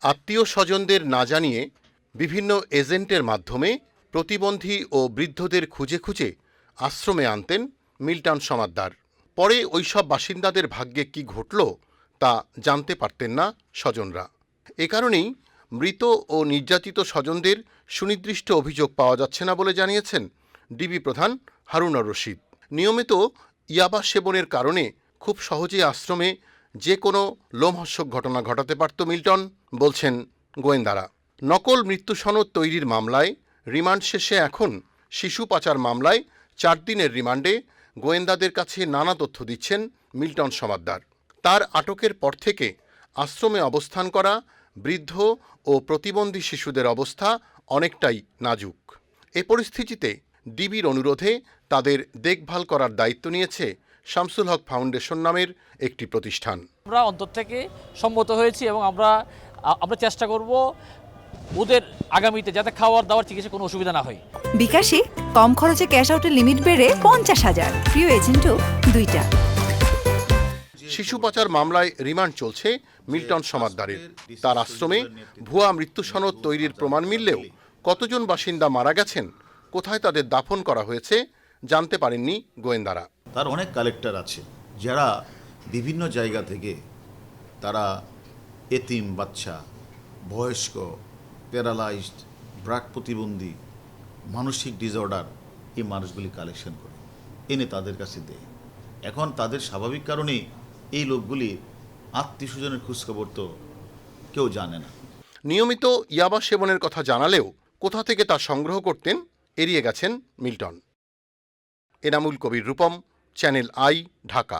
আত্মীয় স্বজনদের না জানিয়ে বিভিন্ন এজেন্টের মাধ্যমে প্রতিবন্ধী ও বৃদ্ধদের খুঁজে খুঁজে আশ্রমে আনতেন মিল্টন সমাদ্দার। পরে ওইসব বাসিন্দাদের ভাগ্যে কি ঘটল তা জানতে পারতেন না স্বজনরা। এ কারণেই মৃত ও নির্যাতিত স্বজনদের সুনির্দিষ্ট অভিযোগ পাওয়া যাচ্ছে না বলে জানিয়েছেন ডিবি প্রধান হারুনুর রশিদ। নিয়মিত ইয়াবা সেবনের কারণে খুব সহজেই আশ্রমে যে কোনো লোমহর্ষক ঘটনা ঘটাতে পারত মিল্টন, বলছেন গোয়েন্দারা। নকল মৃত্যু সনদ তৈরির মামলায় রিমান্ড শেষে এখন শিশু পাচার মামলায় 4 দিনের রিমান্ডে গোয়েন্দাদের কাছে নানা তথ্য দিচ্ছেন মিল্টন সমাদ্দার। তার আটকের পর থেকে আশ্রমে অবস্থান করা বৃদ্ধ ও প্রতিবন্ধী শিশুদের অবস্থা অনেকটাই নাজুক। এ পরিস্থিতিতে ডিবির অনুরোধে তাদের দেখভাল করার দায়িত্ব নিয়েছে শামসুল হক ফাউন্ডেশন নামের একটি প্রতিষ্ঠান। আমরা অন্তর থেকে সম্মত হয়েছি এবং আমরা চেষ্টা করব ওদের আগামীতে যাতে খাওয়ার দাওয়ার চিকিৎসা কোনো অসুবিধা না হয়। বিকাশে কম খরচে ক্যাশ আউটের লিমিট বেড়ে 50,000, প্রিয় এজেন্টও 2টা। শিশু পাচার মামলায় রিমান্ড চলছে মিল্টন সমাদ্দারের। তার আশ্রমে ভুয়া মৃত্যু সনদ তৈরির প্রমাণ মিললেও কতজন বাসিন্দা মারা গেছেন, কোথায় তাদের দাফন করা হয়েছে জানতে পারেননি গোয়েন্দারা। তার অনেক কালেক্টর আছে যারা বিভিন্ন জায়গা থেকে তারা এতিম বাচ্চা, বয়স্ক, প্যারালাইজড, ব্রাক প্রতিবন্ধী, মানসিক ডিসঅর্ডার এই মানুষগুলি কালেকশন করে এনে তাদের কাছে দেয়। এখন তাদের স্বাভাবিক কারণেই এই লোকগুলি আত্মীয় স্বজনের খোঁজখবর তো কেউ জানে না। নিয়মিত ইয়াবা সেবনের কথা জানালেও কোথা থেকে তা সংগ্রহ করতেন এড়িয়ে গেছেন Milton. Enamul Kabir Rupam, channel I, Dhaka.